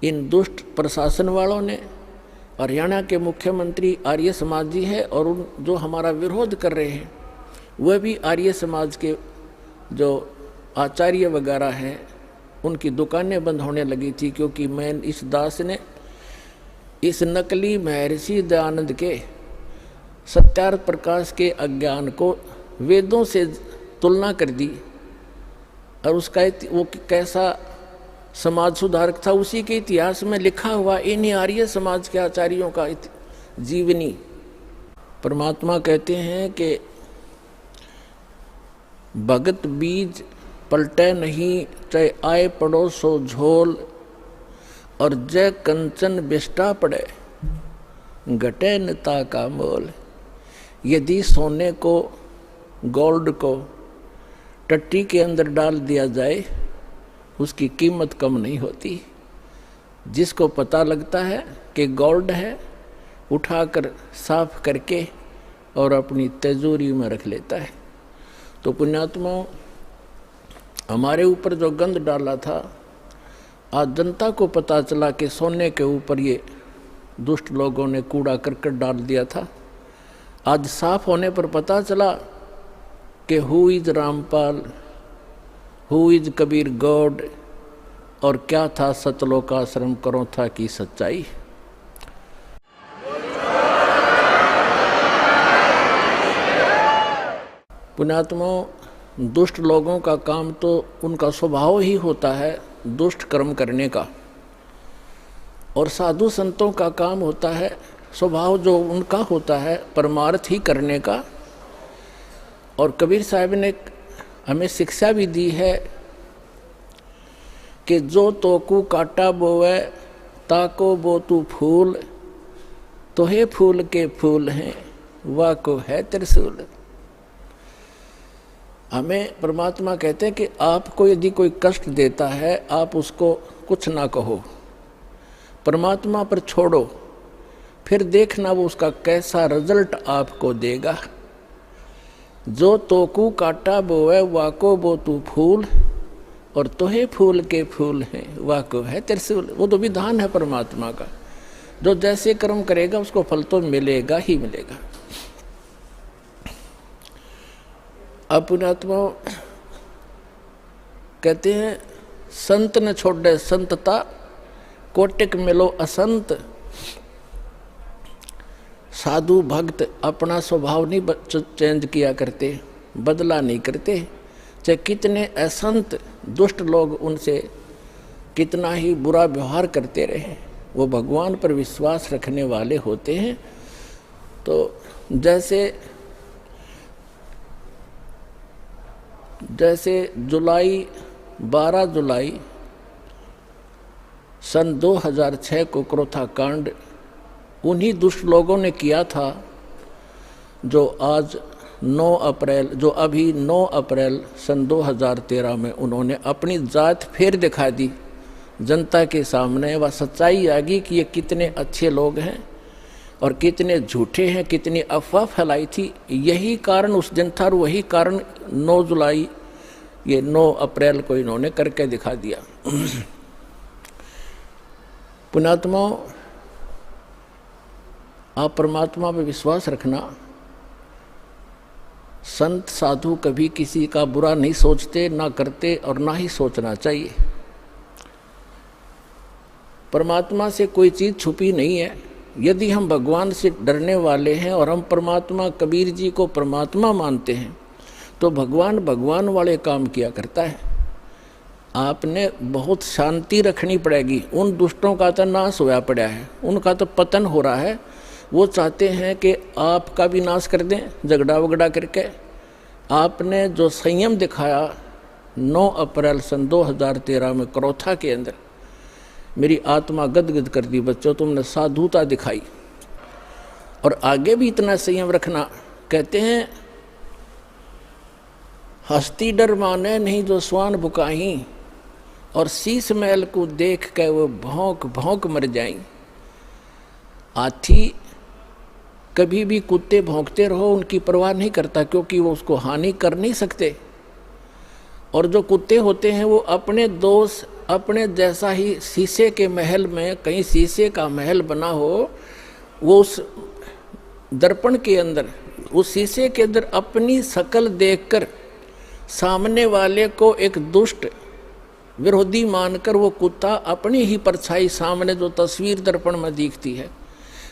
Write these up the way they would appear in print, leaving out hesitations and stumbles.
इन दुष्ट प्रशासन वालों ने, हरियाणा के मुख्यमंत्री आर्य समाज जी है और उन जो हमारा विरोध कर रहे हैं वह भी आर्य समाज के जो आचार्य वगैरह हैं, उनकी दुकानें बंद होने लगी थी, क्योंकि मैं इस दास ने इस नकली महर्षि दयानंद के सत्यार्थ प्रकाश के अज्ञान को वेदों से तुलना कर दी और उसका वो कैसा समाज सुधारक था उसी के इतिहास में लिखा हुआ इन्हीं आर्य समाज के आचार्यों का जीवनी। परमात्मा कहते हैं कि भगत बीज पलटे नहीं, चाहे आए पड़ो सो झोल, और जय कंचन बिष्टा पड़े घटे नता का मोल। यदि सोने को, गोल्ड को टट्टी के अंदर डाल दिया जाए उसकी कीमत कम नहीं होती। जिसको पता लगता है कि गोल्ड है, उठाकर साफ करके और अपनी तिजोरी में रख लेता है। तो पुण्यात्माओं, हमारे ऊपर जो गंद डाला था, आज जनता को पता चला कि सोने के ऊपर ये दुष्ट लोगों ने कूड़ा करकट डाल दिया था। आज साफ होने पर पता चला कि who is Rampal, who is Kabir God, और क्या था सतलोकाश्रम करो था की सच्चाई। पुण्यात्माओं, दुष्ट लोगों का काम तो उनका स्वभाव ही होता है दुष्ट कर्म करने का, और साधु संतों का काम होता है स्वभाव जो उनका होता है परमार्थ ही करने का। और कबीर साहब ने हमें शिक्षा भी दी है कि जो तोकू काटा बोवे ताको बो तू फूल, तो हे फूल के फूल हैं वाह को है त्रिशूल। हमें परमात्मा कहते हैं कि आपको यदि कोई कष्ट देता है आप उसको कुछ ना कहो, परमात्मा पर छोड़ो, फिर देखना वो उसका कैसा रिजल्ट आपको देगा। जो तोकू काटा बोवे वाको बो तू फूल, और तोहे फूल के फूल हैं वाको है त्रिशूल। वो तो विधान है परमात्मा का, जो जैसे कर्म करेगा उसको फल तो मिलेगा ही मिलेगा। अब पुण्यात्मा कहते हैं संत न छोड़े संतता, कोटिक मिलो असंत। साधु भक्त अपना स्वभाव नहीं चेंज किया करते, बदला नहीं करते, चाहे कितने असंत दुष्ट लोग उनसे कितना ही बुरा व्यवहार करते रहे, वो भगवान पर विश्वास रखने वाले होते हैं। तो जैसे 12 जुलाई सन 2006 को क्रोथा कांड उन्हीं दुष्ट लोगों ने किया था जो आज 9 अप्रैल, जो अभी 9 अप्रैल सन 2013 में उन्होंने अपनी जात फिर दिखा दी जनता के सामने। वह सच्चाई आ गई कि ये कितने अच्छे लोग हैं और कितने झूठे हैं, कितनी अफवाह फैलाई थी। यही कारण उस दिन था और वही कारण 9 जुलाई ये 9 अप्रैल को इन्होंने करके दिखा दिया। पुण्यात्माओं, आप परमात्मा पे विश्वास रखना। संत साधु कभी किसी का बुरा नहीं सोचते, ना करते और ना ही सोचना चाहिए। परमात्मा से कोई चीज़ छुपी नहीं है। यदि हम भगवान से डरने वाले हैं और हम परमात्मा, कबीर जी को परमात्मा मानते हैं, तो भगवान भगवान वाले काम किया करता है। आपने बहुत शांति रखनी पड़ेगी। उन दुष्टों का तो नाश होया पड़ा है, उनका तो पतन हो रहा है। वो चाहते हैं कि आपका भी नाश कर दें झगड़ा वगड़ा करके। आपने जो संयम दिखाया 9 अप्रैल सन 2013 में क्रोथा के अंदर, मेरी आत्मा गदगद कर दी। बच्चों, तुमने साधुता दिखाई और आगे भी इतना संयम रखना। कहते हैं हस्ती डर माने नहीं जो स्वान बुकाही, और शीश महल को देख के वो भौंक भौंक मर जाएं। हाथी कभी भी कुत्ते भौंकते रहो उनकी परवाह नहीं करता, क्योंकि वो उसको हानि कर नहीं सकते। और जो कुत्ते होते हैं वो अपने दोष अपने जैसा ही शीशे के महल में कहीं शीशे का महल बना हो, वो उस दर्पण के अंदर, उस शीशे के अंदर अपनी शक्ल देखकर सामने वाले को एक दुष्ट विरोधी मानकर वो कुत्ता अपनी ही परछाई सामने जो तस्वीर दर्पण में दिखती है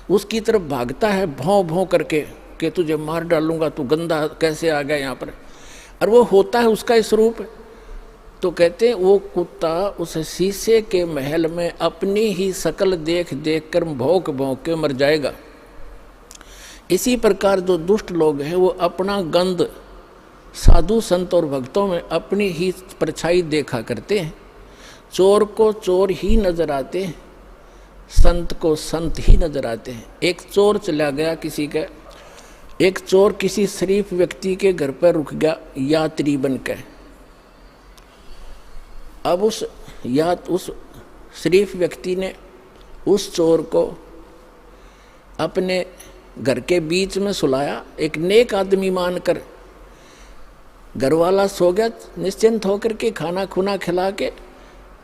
उसकी तरफ भागता है भौं भौं करके कि तुझे मार डालूंगा, तू गंदा कैसे आ गया यहाँ पर, और वो होता है उसका स्वरूप। तो कहते हैं वो कुत्ता उस शीशे के महल में अपनी ही शक्ल देख देख कर भौंक भौंक के मर जाएगा। इसी प्रकार जो दुष्ट लोग हैं वो अपना गंध साधु संत और भक्तों में अपनी ही परछाई देखा करते हैं। चोर को चोर ही नजर आते हैं, संत को संत ही नजर आते हैं। एक चोर चला गया किसी के, एक चोर किसी शरीफ व्यक्ति के घर पर रुक गया यात्री बनकर। अब उस शरीफ व्यक्ति ने उस चोर को अपने घर के बीच में सुलाया, एक नेक आदमी मानकर। घर वाला सो गया निश्चिंत होकर के, खाना खुना खिला के,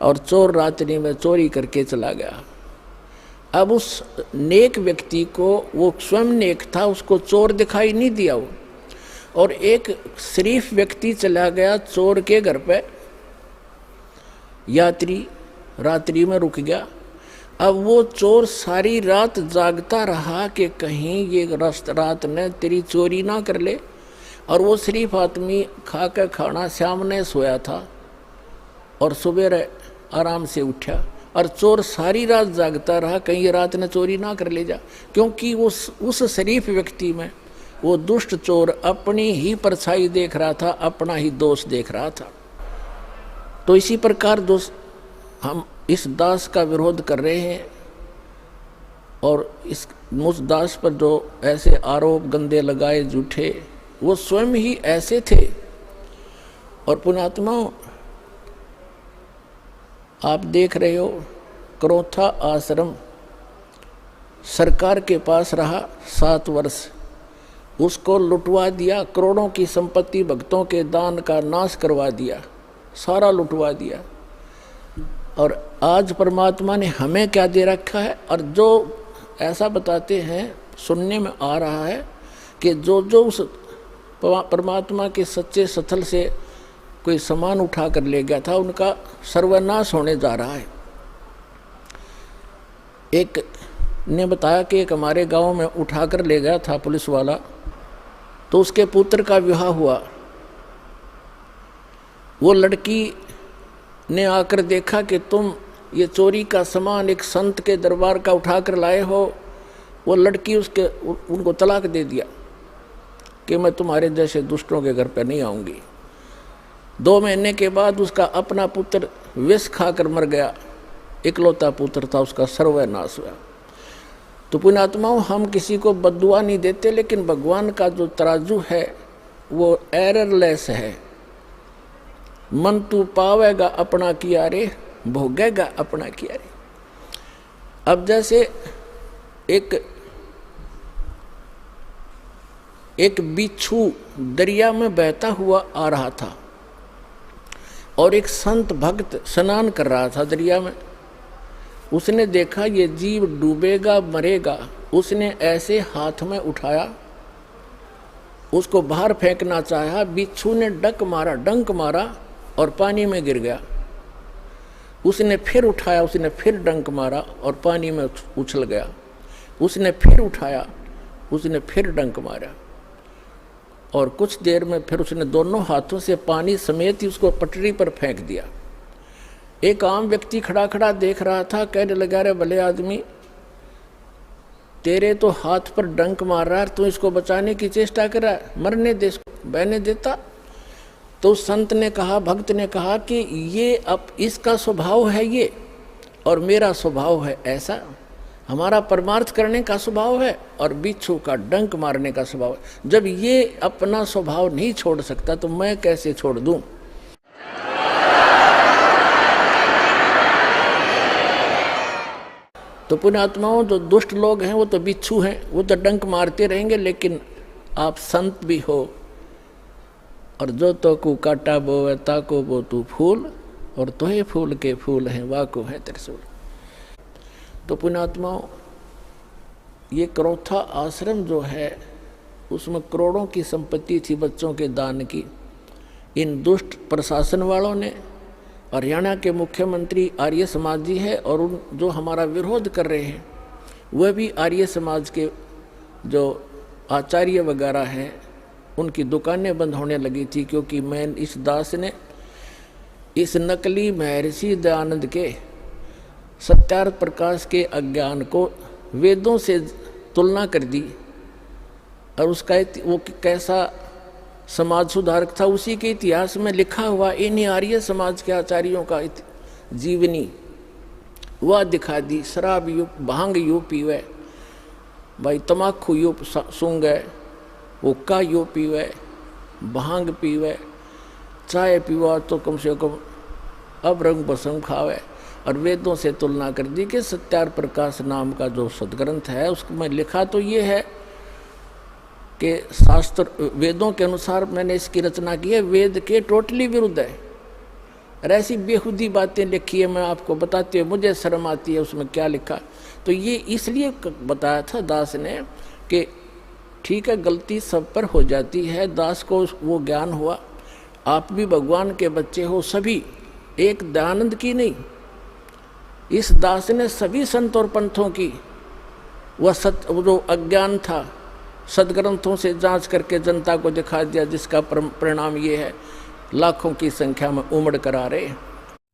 और चोर रात्रि में चोरी करके चला गया। अब उस नेक व्यक्ति को, वो स्वयं नेक था, उसको चोर दिखाई नहीं दिया वो, और एक शरीफ व्यक्ति चला गया चोर के घर पे, यात्री रात्रि में रुक गया। अब वो चोर सारी रात जागता रहा कि कहीं ये रात ने तेरी चोरी ना कर ले, और वो शरीफ आदमी खा कर खाना सामने सोया था और सुबह आराम से उठा, और चोर सारी रात जागता रहा कहीं ये रात ने चोरी ना कर ले जा, क्योंकि उस शरीफ व्यक्ति में वो दुष्ट चोर अपनी ही परछाई देख रहा था, अपना ही दोष देख रहा था। तो इसी प्रकार दोस्त हम इस दास का विरोध कर रहे हैं, और उस दास पर जो ऐसे आरोप गंदे लगाए झूठे, वो स्वयं ही ऐसे थे। और पुण्यात्माओं, आप देख रहे हो क्रोथा आश्रम सरकार के पास रहा 7 वर्ष, उसको लुटवा दिया, करोड़ों की संपत्ति भक्तों के दान का नाश करवा दिया, सारा लुटवा दिया। और आज परमात्मा ने हमें क्या दे रखा है, और जो ऐसा बताते हैं, सुनने में आ रहा है कि जो उस परमात्मा के सच्चे स्थल से कोई सामान उठा कर ले गया था, उनका सर्वनाश होने जा रहा है। एक ने बताया कि एक हमारे गांव में उठा कर ले गया था पुलिस वाला, तो उसके पुत्र का विवाह हुआ। वो लड़की ने आकर देखा कि तुम ये चोरी का सामान एक संत के दरबार का उठा कर लाए हो। वो लड़की उनको तलाक दे दिया कि मैं तुम्हारे जैसे दुष्टों के घर पर नहीं आऊँगी। 2 महीने के बाद उसका अपना पुत्र विष खाकर मर गया, इकलौता पुत्र था, उसका सर्वनाश हुआ। तो पुण्यात्माओं, हम किसी को बद्दुआ नहीं देते, लेकिन भगवान का जो तराजू है वो एररलेस है। मन तू पावेगा अपना किया रे, भोगेगा अपना किया रे। अब जैसे एक बिच्छू दरिया में बहता हुआ आ रहा था, और एक संत भक्त स्नान कर रहा था दरिया में। उसने देखा ये जीव डूबेगा मरेगा, उसने ऐसे हाथ में उठाया, उसको बाहर फेंकना चाहा। बिच्छू ने डंक मारा और पानी में गिर गया। उसने फिर उठाया, उसने फिर डंक मारा और पानी में उछल गया। उसने फिर उठाया, उसने फिर डंक मारा, और कुछ देर में फिर उसने दोनों हाथों से पानी समेत ही उसको पटरी पर फेंक दिया। एक आम व्यक्ति खड़ा खड़ा देख रहा था, कहने लगा, रे भले आदमी, तेरे तो हाथ पर डंक मार रहा है, तू इसको बचाने की चेष्टा कर रहा है, मरने दे, बहने देता। तो संत ने कहा, भक्त ने कहा कि ये अब इसका स्वभाव है ये, और मेरा स्वभाव है ऐसा। हमारा परमार्थ करने का स्वभाव है और बिच्छू का डंक मारने का स्वभाव है। जब ये अपना स्वभाव नहीं छोड़ सकता तो मैं कैसे छोड़ दूं? तो पुण्यात्माओं, जो दुष्ट लोग हैं वो तो बिच्छू हैं, वो तो डंक मारते रहेंगे, लेकिन आप संत भी हो। और जो तो को काटा बोवे ताको बो तू फूल, और तोहे फूल के फूल हैं वाको है त्रिशूल। तो पुण्यात्माओं, ये करौथा आश्रम जो है उसमें करोड़ों की संपत्ति थी बच्चों के दान की। इन दुष्ट प्रशासन वालों ने, हरियाणा के मुख्यमंत्री आर्य समाज जी है और उन जो हमारा विरोध कर रहे हैं वह भी आर्य समाज के जो आचार्य वगैरह हैं, उनकी दुकानें बंद होने लगी थी, क्योंकि मैं इस दास ने इस नकली महर्षि दयानंद के सत्यार्थ प्रकाश के अज्ञान को वेदों से तुलना कर दी और उसका वो कैसा समाज सुधारक था उसी के इतिहास में लिखा हुआ इन आर्य समाज के आचार्यों का जीवनी वह दिखा दी। शराब यू भांग यू पीवे भाई, तमाकू यू सूंगे, हुक्का यू पीवे, भांग पीवे, चाय पीवा तो कम से कम अब रंग बसम खावे। और वेदों से तुलना कर दी कि सत्यार्थ प्रकाश नाम का जो सदग्रंथ है उसमें लिखा तो ये है कि शास्त्र वेदों के अनुसार मैंने इसकी रचना की है, वेद के टोटली विरुद्ध है। और ऐसी बेहुदी बातें लिखी है, मैं आपको बताते हुए मुझे शर्म आती है उसमें क्या लिखा। तो ये इसलिए बताया था दास ने कि ठीक है गलती सब पर हो जाती है, दास को वो ज्ञान हुआ, आप भी भगवान के बच्चे हो सभी, एक दयानंद की नहीं, इस दास ने सभी संत और पंथों की वह वो जो अज्ञान था सदग्रंथों से जांच करके जनता को दिखा दिया, जिसका परिणाम ये है लाखों की संख्या में उमड़ कर आ रहे हैं।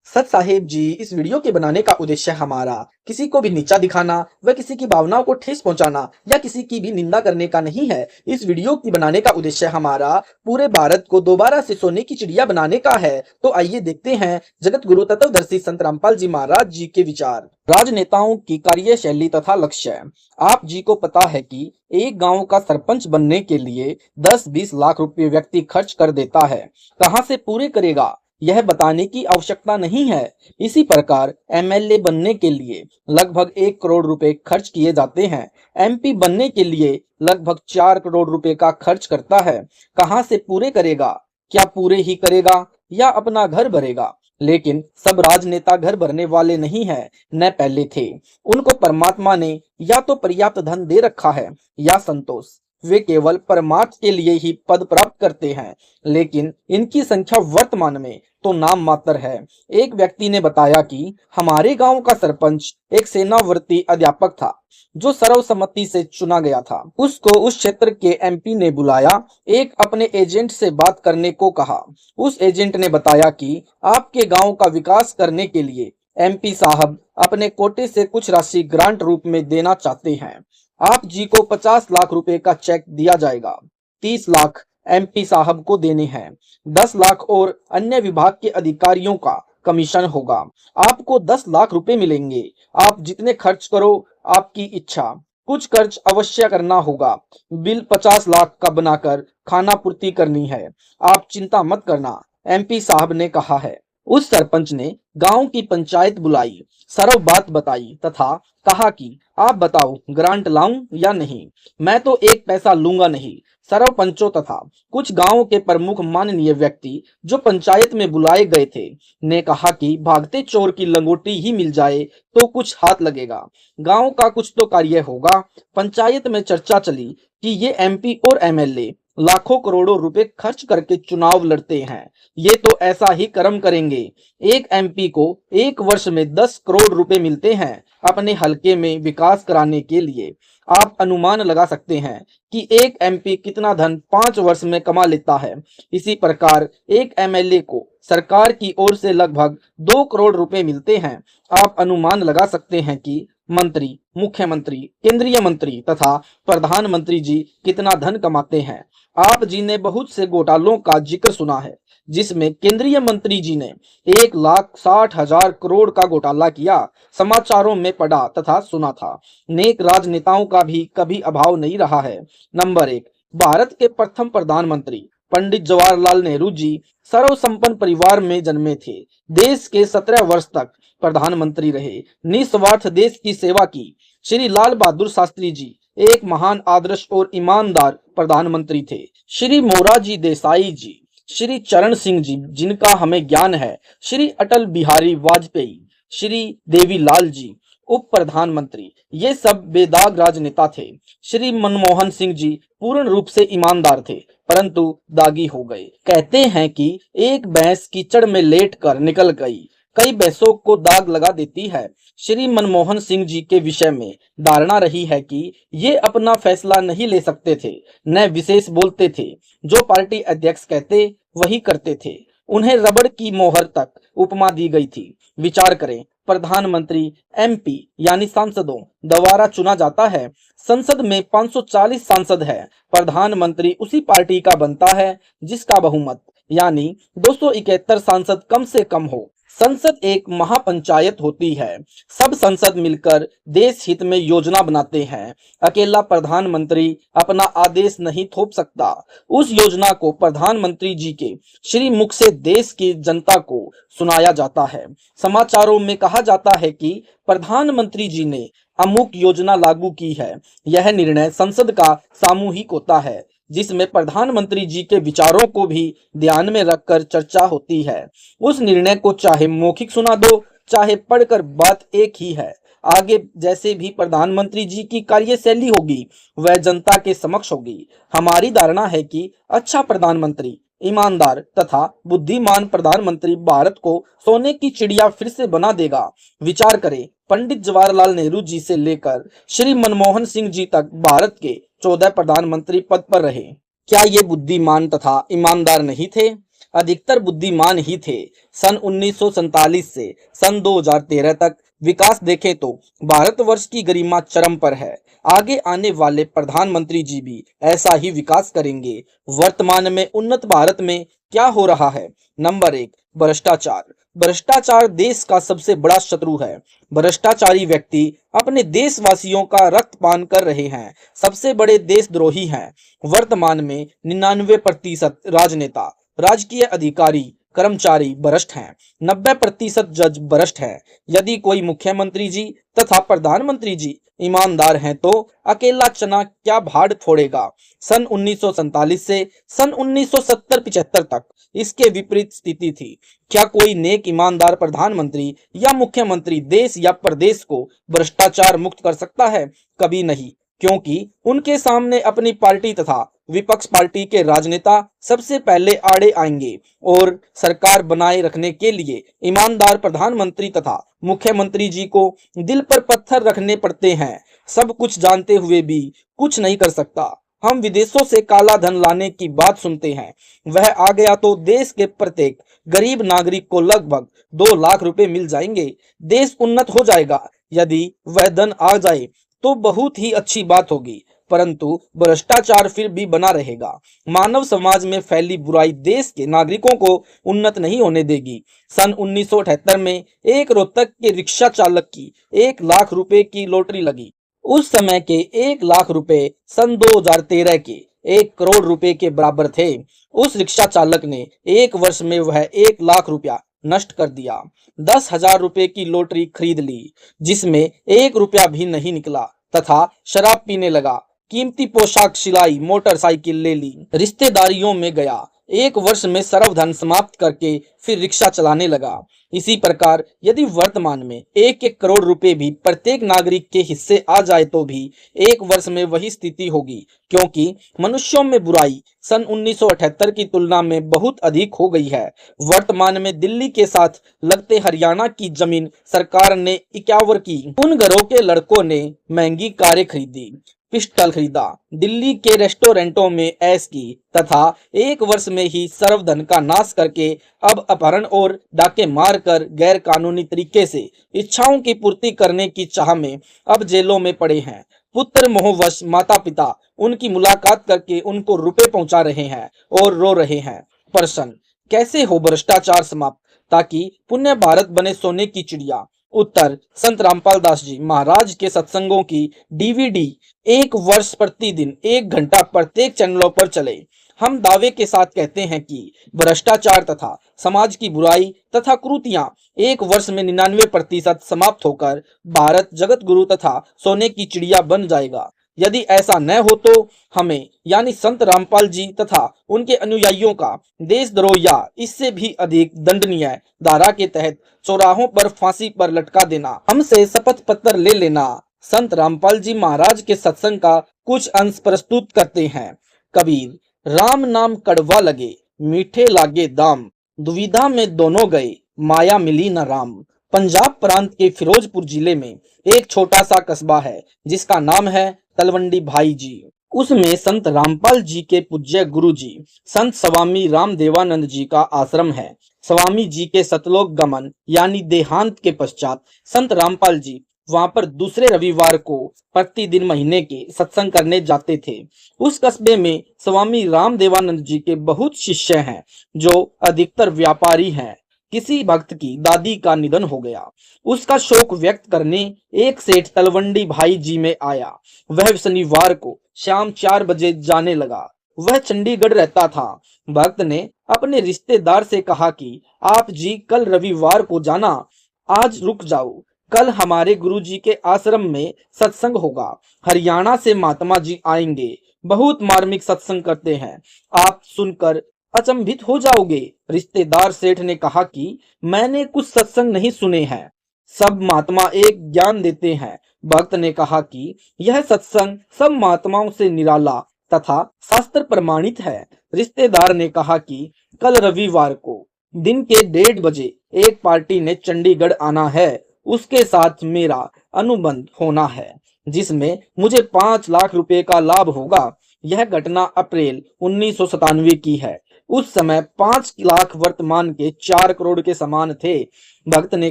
सत साहेब जी, इस वीडियो के बनाने का उद्देश्य हमारा किसी को भी नीचा दिखाना व किसी की भावनाओं को ठेस पहुंचाना या किसी की भी निंदा करने का नहीं है। इस वीडियो की बनाने का उद्देश्य हमारा पूरे भारत को दोबारा से सोने की चिड़िया बनाने का है। तो आइए देखते हैं जगत गुरु तत्वदर्शी संत रामपाल जी महाराज जी के विचार। राजनेताओं की कार्यशैली तथा लक्ष्य। आप जी को पता है कि एक गांव का सरपंच बनने के लिए 10-20 लाख रुपए व्यक्ति खर्च कर देता है। कहां से पूरे करेगा यह बताने की आवश्यकता नहीं है। इसी प्रकार एमएलए बनने के लिए लगभग 1 करोड़ रुपए खर्च किए जाते हैं। एमपी बनने के लिए लगभग 4 करोड़ रुपए का खर्च करता है। कहां से पूरे करेगा? क्या पूरे ही करेगा या अपना घर भरेगा? लेकिन सब राजनेता घर भरने वाले नहीं है, न पहले थे। उनको परमात्मा ने या तो पर्याप्त धन दे रखा है या संतोष। वे केवल परमार्थ के लिए ही पद प्राप्त करते हैं, लेकिन इनकी संख्या वर्तमान में तो नाम मात्र है। एक व्यक्ति ने बताया कि हमारे गांव का सरपंच एक सेनावर्ती अध्यापक था जो सर्वसम्मति से चुना गया था। उसको उस क्षेत्र के एमपी ने बुलाया, एक अपने एजेंट से बात करने को कहा। उस एजेंट ने बताया कि आपके गांव का विकास करने के लिए एमपी साहब अपने कोटे से कुछ राशि ग्रांट रूप में देना चाहते हैं। आप जी को 50 लाख रुपए का चेक दिया जाएगा। 30 लाख एमपी साहब को देने हैं। 10 लाख और अन्य विभाग के अधिकारियों का कमीशन होगा। आपको 10 लाख रुपए मिलेंगे। आप जितने खर्च करो आपकी इच्छा, कुछ खर्च अवश्य करना होगा। बिल 50 लाख का बनाकर खाना पूर्ति करनी है। आप चिंता मत करना, एमपी साहब ने कहा है। उस सरपंच ने गांव की पंचायत बुलाई, सर्व बात बताई तथा कहा कि आप बताओ ग्रांट लाऊं या नहीं। मैं तो एक पैसा लूंगा नहीं। सरपंचों तथा कुछ गांवों के प्रमुख माननीय व्यक्ति जो पंचायत में बुलाए गए थे ने कहा कि भागते चोर की लंगोटी ही मिल जाए तो कुछ हाथ लगेगा, गांव का कुछ तो कार्य होगा। पंचायत में चर्चा चली कि ये एमपी और एमएलए लाखों करोड़ों रुपए खर्च करके चुनाव लड़ते हैं, ये तो ऐसा ही कर्म करेंगे। एक एमपी को 1 वर्ष में 10 करोड़ रुपए मिलते हैं अपने हलके में विकास कराने के लिए। आप अनुमान लगा सकते हैं कि एक एमपी कितना धन 5 वर्ष में कमा लेता है। इसी प्रकार एक एमएलए को सरकार की ओर से लगभग 2 करोड़ रुपए मिलते हैं। आप अनुमान लगा सकते हैं कि मंत्री, मुख्यमंत्री, केंद्रीय मंत्री तथा प्रधानमंत्री जी कितना धन कमाते हैं। आप जी ने बहुत से घोटालों का जिक्र सुना है, जिसमें केंद्रीय मंत्री जी ने 1,60,000 करोड़ का घोटाला किया, समाचारों में पढ़ा तथा सुना था। नेक राजनेताओं का भी कभी अभाव नहीं रहा है। नंबर 1, भारत के प्रथम प्रधानमंत्री पंडित जवाहरलाल नेहरू जी सर्वसंपन्न परिवार में जन्मे थे। देश के 17 वर्ष तक प्रधानमंत्री रहे, निस्वार्थ देश की सेवा की। श्री लाल बहादुर शास्त्री जी एक महान आदर्श और ईमानदार प्रधानमंत्री थे। श्री मोरारजी देसाई जी श्री चरण सिंह जी जिनका हमें ज्ञान है, श्री अटल बिहारी वाजपेयी, श्री देवीलाल जी उप प्रधानमंत्री, ये सब बेदाग राजनेता थे। श्री मनमोहन सिंह जी पूर्ण रूप से ईमानदार थे परंतु दागी हो गए। कहते हैं कि एक भैंस कीचड़ में लेट कर निकल गई, कई भैंसों को दाग लगा देती है। श्री मनमोहन सिंह जी के विषय में धारणा रही है कि ये अपना फैसला नहीं ले सकते थे, न विशेष बोलते थे, जो पार्टी अध्यक्ष कहते वही करते थे। उन्हें रबड़ की मोहर तक उपमा दी गई थी। विचार करें, प्रधानमंत्री एमपी यानी सांसदों द्वारा चुना जाता है। संसद में 540 सांसद है। प्रधानमंत्री उसी पार्टी का बनता है जिसका बहुमत यानी 271 सांसद कम से कम हो। संसद एक महापंचायत होती है। सब संसद मिलकर देश हित में योजना बनाते हैं। अकेला प्रधानमंत्री अपना आदेश नहीं थोप सकता। उस योजना को प्रधानमंत्री जी के श्री मुख से देश की जनता को सुनाया जाता है। समाचारों में कहा जाता है कि प्रधानमंत्री जी ने अमुक योजना लागू की है। यह निर्णय संसद का सामूहिक होता है जिसमें प्रधानमंत्री जी के विचारों को भी ध्यान में रखकर चर्चा होती है। उस निर्णय को चाहे मौखिक सुना दो चाहे पढ़कर, बात एक ही है। आगे जैसे भी प्रधानमंत्री जी की कार्यशैली होगी वह जनता के समक्ष होगी। हमारी धारणा है कि अच्छा प्रधानमंत्री, ईमानदार तथा बुद्धिमान प्रधानमंत्री भारत को सोने की चिड़िया फिर से बना देगा। विचार करें, पंडित जवाहरलाल नेहरू जी से लेकर श्री मनमोहन सिंह जी तक भारत के 14 प्रधानमंत्री पद पर रहे। क्या ये बुद्धिमान तथा ईमानदार नहीं थे? अधिकतर बुद्धिमान ही थे। सन 1947 से सन 2013 तक विकास देखें तो भारतवर्ष की गरिमा चरम पर है। आगे आने वाले प्रधानमंत्री जी भी ऐसा ही विकास करेंगे। वर्तमान में उन्नत भारत में क्या हो रहा है? नंबर 1, भ्रष्टाचार। भ्रष्टाचार देश का सबसे बड़ा शत्रु है। भ्रष्टाचारी व्यक्ति अपने देशवासियों का रक्तपान कर रहे हैं, सबसे बड़े देशद्रोही हैं। वर्तमान में 99% राजनेता, राजकीय अधिकारी, कर्मचारी भ्रष्ट हैं। 90% जज भ्रष्ट हैं। यदि कोई मुख्यमंत्री जी तथा प्रधानमंत्री जी ईमानदार हैं तो अकेला चना क्या भाड़ फोड़ेगा। सन 1947 से सन 1970-75 तक इसके विपरीत स्थिति थी। क्या कोई नेक ईमानदार प्रधानमंत्री या मुख्यमंत्री देश या प्रदेश को भ्रष्टाचार मुक्त कर सकता है? कभी नहीं, क्योंकि उनके सामने अपनी पार्टी तथा विपक्ष पार्टी के राजनेता सबसे पहले आड़े आएंगे और सरकार बनाए रखने के लिए ईमानदार प्रधानमंत्री तथा मुख्यमंत्री जी को दिल पर पत्थर रखने पड़ते हैं। सब कुछ जानते हुए भी कुछ नहीं कर सकता। हम विदेशों से काला धन लाने की बात सुनते हैं, वह आ गया तो देश के प्रत्येक गरीब नागरिक को लगभग 2 लाख रुपए मिल जाएंगे। देश उन्नत हो जाएगा। यदि वह धन आ जाए तो बहुत ही अच्छी बात होगी, परंतु भ्रष्टाचार फिर भी बना रहेगा। मानव समाज में फैली बुराई देश के नागरिकों को उन्नत नहीं होने देगी। सन 1978 में एक रोहतक के रिक्शा चालक की 1 लाख रुपए की लॉटरी लगी। उस समय के 1 लाख रुपए सन 2013 के 1 करोड़ रुपए के बराबर थे। उस रिक्शा चालक ने 1 वर्ष में वह 1 लाख रुपया नष्ट कर दिया। 10,000 रुपए की लॉटरी खरीद ली जिसमें 1 रुपया भी नहीं निकला तथा शराब पीने लगा। कीमती पोशाक, सिलाई, मोटरसाइकिल ले ली, रिश्तेदारियों में गया। 1 वर्ष में सर्वधन समाप्त करके फिर रिक्शा चलाने लगा। इसी प्रकार यदि वर्तमान में 1-1 करोड़ रुपए भी प्रत्येक नागरिक के हिस्से आ जाए तो भी 1 वर्ष में वही स्थिति होगी, क्योंकि मनुष्यों में बुराई सन 1978 की तुलना में बहुत अधिक हो गई है। वर्तमान में दिल्ली के साथ लगते हरियाणा की जमीन सरकार ने 51 की। उन घरों के लड़कों ने महंगी कारें खरीदी, पिस्टल खरीदा, दिल्ली के रेस्टोरेंटों में ऐश की तथा 1 वर्ष में ही सर्वधन का नाश करके अब अपहरण और डाके मारकर गैर कानूनी तरीके से इच्छाओं की पूर्ति करने की चाह में अब जेलों में पड़े हैं। पुत्र मोहवश माता पिता उनकी मुलाकात करके उनको रुपए पहुंचा रहे हैं और रो रहे हैं। प्रश्न, कैसे हो भ्रष्टाचार समाप्त ताकि पुण्य भारत बने सोने की चिड़िया? उत्तर, संत रामपाल दास जी महाराज के सत्संगों की डीवीडी 1 वर्ष प्रतिदिन 1 घंटा प्रत्येक चैनलों पर चले। हम दावे के साथ कहते हैं कि भ्रष्टाचार तथा समाज की बुराई तथा कुरीतियां 1 वर्ष में 99% समाप्त होकर भारत जगत गुरु तथा सोने की चिड़िया बन जाएगा। यदि ऐसा न हो तो हमें यानी संत रामपाल जी तथा उनके अनुयायियों का देशद्रोह या इससे भी अधिक दंडनीय धारा के तहत चौराहों पर फांसी पर लटका देना। हमसे शपथ पत्र ले लेना। संत रामपाल जी महाराज के सत्संग का कुछ अंश प्रस्तुत करते हैं। कबीर, राम नाम कड़वा लगे, मीठे लागे दाम, दुविधा में दोनों गए, माया मिली न राम। पंजाब प्रांत के फिरोजपुर जिले में एक छोटा सा कस्बा है जिसका नाम है तलवंडी भाई जी। उसमें संत रामपाल जी के पूज्य गुरु जी संत स्वामी रामदेवानंद जी का आश्रम है। स्वामी जी के सतलोक गमन यानी देहांत के पश्चात संत रामपाल जी वहां पर दूसरे रविवार को प्रतिदिन महीने के सत्संग करने जाते थे। उस कस्बे में स्वामी रामदेवानंद जी के बहुत शिष्य हैं जो अधिकतर व्यापारी हैं। किसी भक्त की दादी का निधन हो गया। उसका शोक व्यक्त करने एक सेठ तलवंडी भाई जी में आया। वह शनिवार को शाम 4 बजे जाने लगा। वह चंडीगढ़ रहता था। भक्त ने अपने रिश्तेदार से कहा कि आप जी कल रविवार को जाना, आज रुक जाओ, कल हमारे गुरुजी के आश्रम में सत्संग होगा। हरियाणा से महात्मा जी आएंगे, बहुत मार्मिक सत्संग करते हैं, आप सुनकर अचंभित हो जाओगे। रिश्तेदार सेठ ने कहा कि मैंने कुछ सत्संग नहीं सुने हैं, सब महात्मा एक ज्ञान देते हैं। भक्त ने कहा कि यह सत्संग सब महात्माओं से निराला तथा शास्त्र प्रमाणित है। रिश्तेदार ने कहा कि कल रविवार को दिन के 1:30 बजे एक पार्टी ने चंडीगढ़ आना है, उसके साथ मेरा अनुबंध होना है जिसमें मुझे 5 लाख रुपए का लाभ होगा। यह घटना अप्रैल 1997 की है। उस समय 5 लाख वर्तमान के 4 करोड़ के समान थे। भक्त ने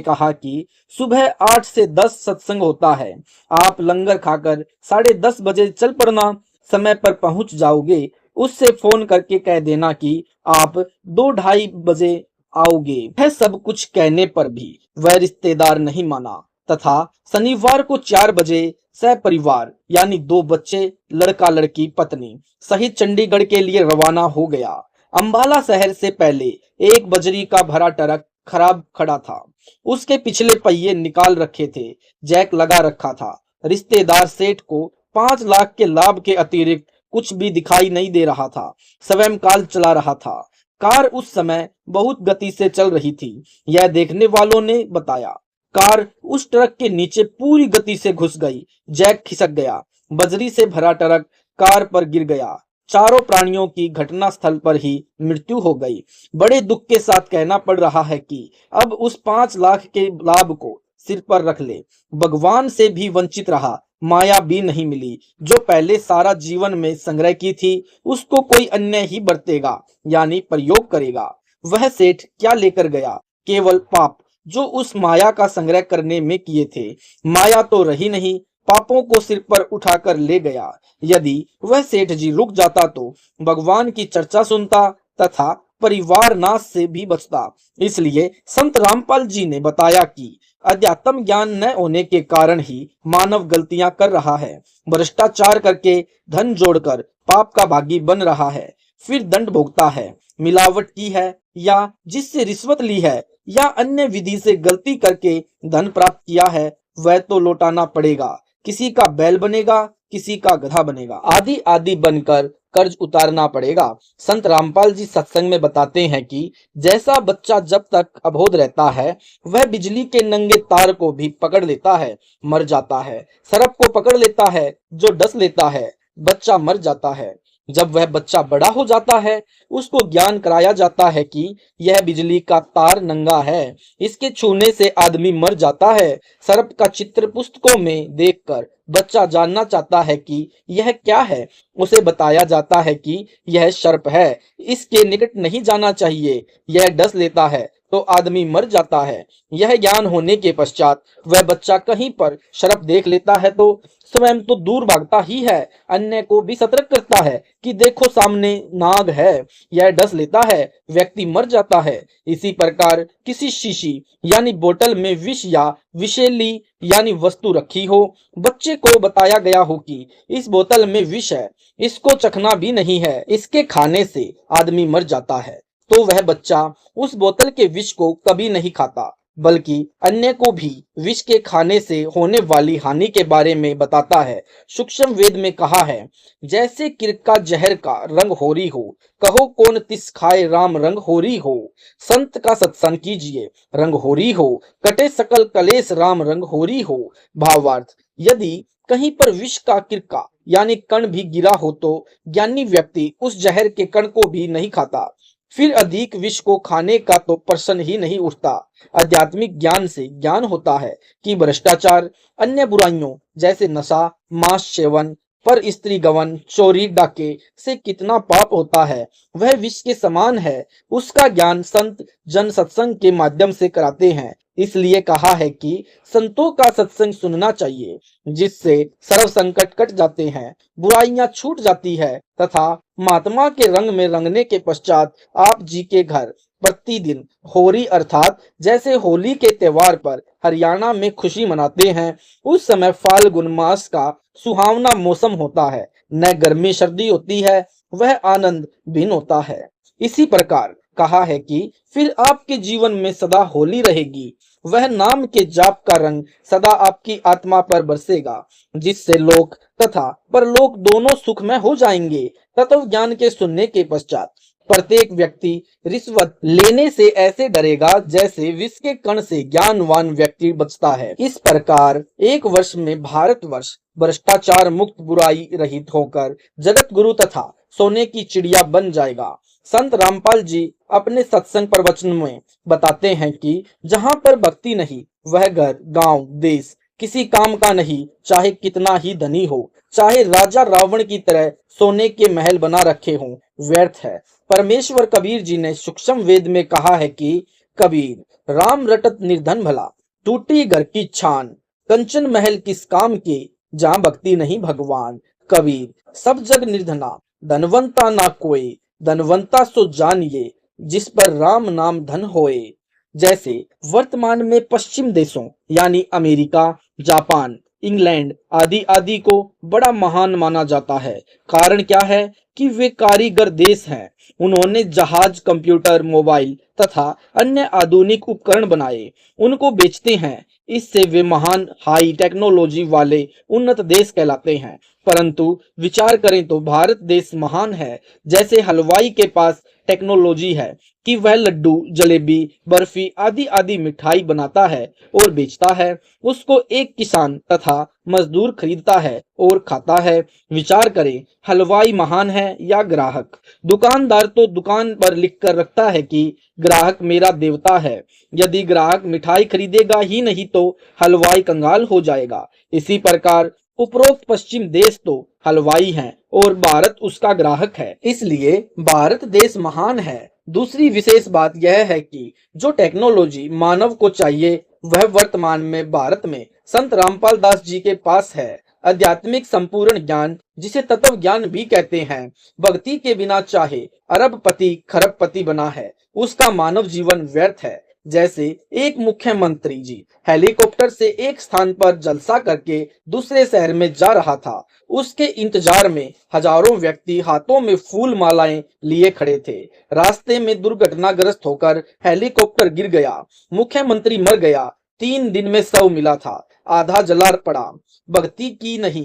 कहा कि सुबह 8 से 10 सत्संग होता है, आप लंगर खाकर 10:30 बजे चल पड़ना, समय पर पहुंच जाओगे। उससे फोन करके कह देना कि आप 2-2:30 बजे आओगे। यह सब कुछ कहने पर भी वह रिश्तेदार नहीं माना तथा शनिवार को 4 बजे सपरिवार यानी 2 बच्चे, लड़का लड़की, पत्नी सहित चंडीगढ़ के लिए रवाना हो गया। अंबाला शहर से पहले एक बजरी का भरा ट्रक खराब खड़ा था। उसके पिछले पहिए निकाल रखे थे, जैक लगा रखा था। रिश्तेदार सेठ को 5 लाख के लाभ के अतिरिक्त कुछ भी दिखाई नहीं दे रहा था। स्वयं काल चला रहा था। कार उस समय बहुत गति से चल रही थी, यह देखने वालों ने बताया। कार उस ट्रक के नीचे पूरी गति से घुस गई, जैक खिसक गया, बजरी से भरा ट्रक कार पर गिर गया। चारों प्राणियों की घटना स्थल पर ही मृत्यु हो गई। बड़े दुख के साथ कहना पड़ रहा है कि अब उस 5 लाख के लाभ को सिर पर रख ले। भगवान से भी वंचित रहा, माया भी नहीं मिली। जो पहले सारा जीवन में संग्रह की थी उसको कोई अन्य ही बरतेगा यानी प्रयोग करेगा। वह सेठ क्या लेकर गया? केवल पाप जो उस माया का संग्रह करने में किए थे। माया तो रही नहीं, पापों को सिर पर उठाकर ले गया। यदि वह सेठ जी रुक जाता तो भगवान की चर्चा सुनता तथा परिवार नाश से भी बचता। इसलिए संत रामपाल जी ने बताया कि अध्यात्म ज्ञान न होने के कारण ही मानव गलतियां कर रहा है, भ्रष्टाचार करके धन जोड़कर पाप का भागी बन रहा है, फिर दंड भोगता है। मिलावट की है या जिससे रिश्वत ली है या अन्य विधि से गलती करके धन प्राप्त किया है, वह तो लौटाना पड़ेगा। किसी का बैल बनेगा, किसी का गधा बनेगा, आदि आदि बनकर कर्ज उतारना पड़ेगा। संत रामपाल जी सत्संग में बताते हैं कि जैसा बच्चा जब तक अबोध रहता है वह बिजली के नंगे तार को भी पकड़ लेता है, मर जाता है। सर्प को पकड़ लेता है, जो डस लेता है, बच्चा मर जाता है। जब वह बच्चा बड़ा हो जाता है उसको ज्ञान कराया जाता है कि यह बिजली का तार नंगा है, इसके छूने से आदमी मर जाता है। सर्प का चित्र पुस्तकों में देखकर बच्चा जानना चाहता है कि यह क्या है। उसे बताया जाता है कि यह सर्प है, इसके निकट नहीं जाना चाहिए, यह डस लेता है तो आदमी मर जाता है। यह ज्ञान होने के पश्चात वह बच्चा कहीं पर सर्प देख लेता है तो स्वयं तो दूर भागता ही है, अन्य को भी सतर्क करता है कि देखो सामने नाग है, यह डस लेता है, व्यक्ति मर जाता है। इसी प्रकार किसी शीशी यानी बोतल में विष या विषैली यानी वस्तु रखी हो, बच्चे को बताया गया हो कि इस बोतल में विष है, इसको चखना भी नहीं है, इसके खाने से आदमी मर जाता है, तो वह बच्चा उस बोतल के विष को कभी नहीं खाता, बल्कि अन्य को भी विष के खाने से होने वाली हानि के बारे में बताता है। सूक्ष्म वेद में कहा है, जैसे किरका जहर का रंग होरी हो, कहो कौन तिस खाए राम रंग होरी हो। संत का सत्संग कीजिए, रंग होरी हो, कटे सकल कलेश राम रंग होरी हो। भावार्थ, यदि कहीं पर विष का किरका यानी कण भी गिरा हो तो ज्ञानी व्यक्ति उस जहर के कण को भी नहीं खाता, फिर अधिक विष को खाने का तो प्रश्न ही नहीं उठता। आध्यात्मिक ज्ञान से ज्ञान होता है कि भ्रष्टाचार, अन्य बुराइयों जैसे नशा, मांस सेवन, पर स्त्री गमन, चोरी डाके से कितना पाप होता है, वह विष के समान है। उसका ज्ञान संत जन सत्संग के माध्यम से कराते हैं। इसलिए कहा है कि संतों का सत्संग सुनना चाहिए, जिससे सर्व संकट कट जाते हैं, बुराइयां छूट जाती है तथा महात्मा के रंग में रंगने के पश्चात आप जी के घर प्रतिदिन होली अर्थात जैसे होली के त्योहार पर हरियाणा में खुशी मनाते हैं, उस समय फाल्गुन मास का सुहावना मौसम होता है, न गर्मी सर्दी होती है, वह आनंद भिन्न होता है। इसी प्रकार कहा है कि फिर आपके जीवन में सदा होली रहेगी, वह नाम के जाप का रंग सदा आपकी आत्मा पर बरसेगा, जिससे लोक तथा परलोक दोनों सुखमय हो जाएंगे। तत्व ज्ञान के सुनने के पश्चात प्रत्येक व्यक्ति रिश्वत लेने से ऐसे डरेगा जैसे विष के कण से ज्ञानवान व्यक्ति बचता है। इस प्रकार एक वर्ष में भारतवर्ष भ्रष्टाचार मुक्त बुराई रहित होकर जगत गुरु तथा सोने की चिड़िया बन जाएगा। संत रामपाल जी अपने सत्संग प्रवचन में बताते हैं कि जहां पर भक्ति नहीं, वह घर, गांव, देश किसी काम का नहीं, चाहे कितना ही धनी हो, चाहे राजा रावण की तरह सोने के महल बना रखे हों, व्यर्थ है। परमेश्वर कबीर जी ने सूक्ष्म वेद में कहा है कि कबीर, राम रटत निर्धन भला, टूटी घर की छान, कंचन महल किस काम के, जहाँ भक्ति नहीं भगवान। कबीर, सब जग निर्धना, धनवंता ना कोई, धनवंता सो जानिए, जिस पर राम नाम धन होए। जैसे वर्तमान में पश्चिम देशों यानी अमेरिका, जापान, इंग्लैंड आदि आदि को बड़ा महान माना जाता है। कारण क्या है कि वे कारीगर देश हैं। उन्होंने जहाज, कंप्यूटर, मोबाइल तथा अन्य आधुनिक उपकरण बनाए, उनको बेचते हैं। इससे वे महान हाई टेक्नोलॉजी वाले उन्नत देश कहलाते हैं। परंतु विचार करें तो भारत देश महान है। जैसे हलवाई के पास टेक्नोलॉजी है कि वह लड्डू, जलेबी, बर्फी आदि आदि मिठाई बनाता है और बेचता है, उसको एक किसान तथा मजदूर खरीदता है और खाता है। विचार करें, हलवाई महान है या ग्राहक? दुकानदार तो दुकान पर लिख कर रखता है कि ग्राहक मेरा देवता है। यदि ग्राहक मिठाई खरीदेगा ही नहीं तो हलवाई कंगाल हो जाएगा। इसी प्रकार उपरोक्त पश्चिम देश तो हलवाई हैं और भारत उसका ग्राहक है, इसलिए भारत देश महान है। दूसरी विशेष बात यह है कि जो टेक्नोलॉजी मानव को चाहिए वह वर्तमान में भारत में संत रामपाल दास जी के पास है। आध्यात्मिक संपूर्ण ज्ञान, जिसे तत्व ज्ञान भी कहते हैं, भक्ति के बिना चाहे अरबपति खरबपति बना है, उसका मानव जीवन व्यर्थ है। जैसे एक मुख्यमंत्री जी हेलीकॉप्टर से एक स्थान पर जलसा करके दूसरे शहर में जा रहा था, उसके इंतजार में हजारों व्यक्ति हाथों में फूल मालाएं लिए खड़े थे। रास्ते में दुर्घटनाग्रस्त होकर हेलीकॉप्टर गिर गया, मुख्यमंत्री मर गया, 3 दिन में शव मिला था, आधा जला पड़ा। भक्ति की नहीं,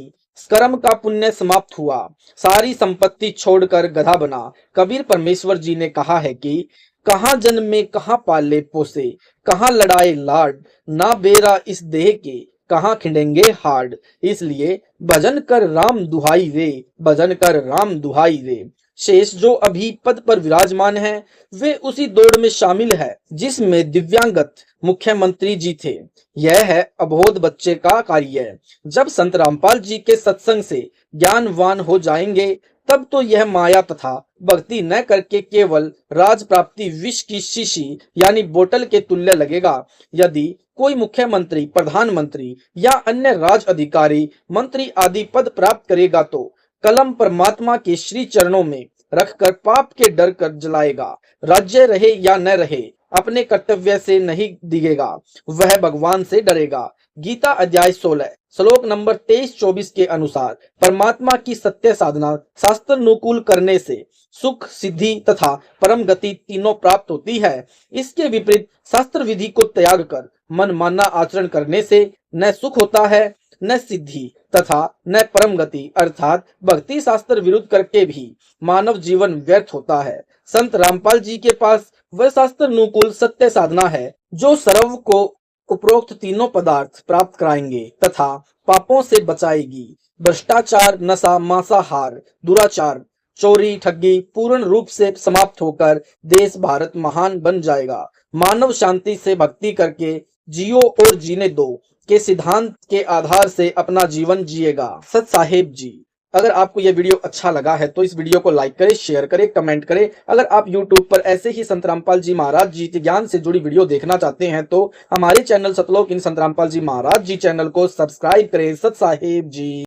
कर्म का पुण्य समाप्त हुआ, सारी संपत्ति छोड़कर गधा बना। कबीर परमेश्वर जी ने कहा है कि कहाँ जन्मे कहाँ पाले पोसे, कहाँ लड़ाए लाड, ना बेरा इस देह के, कहाँ खिंडेंगे हाड। इसलिए भजन कर राम दुहाई रे, भजन कर राम दुहाई रे। शेष जो अभी पद पर विराजमान हैं, वे उसी दौड़ में शामिल है जिसमें दिव्यांगत मुख्यमंत्री जी थे। यह है अबोध बच्चे का कार्य। जब संत रामपाल जी के सत्संग से ज्ञानवान हो जाएंगे, तब तो यह माया तथा भक्ति न करके केवल राज प्राप्ति विष की शीशी यानी बोतल के तुल्य लगेगा। यदि कोई मुख्यमंत्री, प्रधानमंत्री या अन्य राज अधिकारी, मंत्री आदि पद प्राप्त करेगा तो कलम परमात्मा के श्री चरणों में रखकर पाप के डर कर जलाएगा। राज्य रहे या न रहे, अपने कर्तव्य से नहीं दिगेगा, वह भगवान से डरेगा। गीता अध्याय 16 श्लोक नंबर 23-24 के अनुसार परमात्मा की सत्य साधना शास्त्रानुकूल करने से सुख, सिद्धि तथा परम गति तीनों प्राप्त होती है। इसके विपरीत शास्त्र विधि को त्याग कर मनमाना आचरण करने से न सुख होता है, न सिद्धि तथा न परम गति अर्थात भक्ति शास्त्र विरुद्ध करके भी मानव जीवन व्यर्थ होता है। संत रामपाल जी के पास वह शास्त्रानुकूल सत्य साधना है जो सर्व को उपरोक्त तीनों पदार्थ प्राप्त कराएंगे तथा पापों से बचाएगी। भ्रष्टाचार, नशा, मांसाहार, दुराचार, चोरी, ठगी पूर्ण रूप से समाप्त होकर देश भारत महान बन जाएगा। मानव शांति से भक्ति करके जियो और जीने दो के सिद्धांत के आधार से अपना जीवन जिएगा। सत साहेब जी, अगर आपको यह वीडियो अच्छा लगा है तो इस वीडियो को लाइक करें, शेयर करें, कमेंट करें। अगर आप YouTube पर ऐसे ही संत रामपाल जी महाराज जी के ज्ञान से जुड़ी वीडियो देखना चाहते हैं तो हमारे चैनल सतलोक इन संत रामपाल जी महाराज जी चैनल को सब्सक्राइब करें। सत साहेब जी।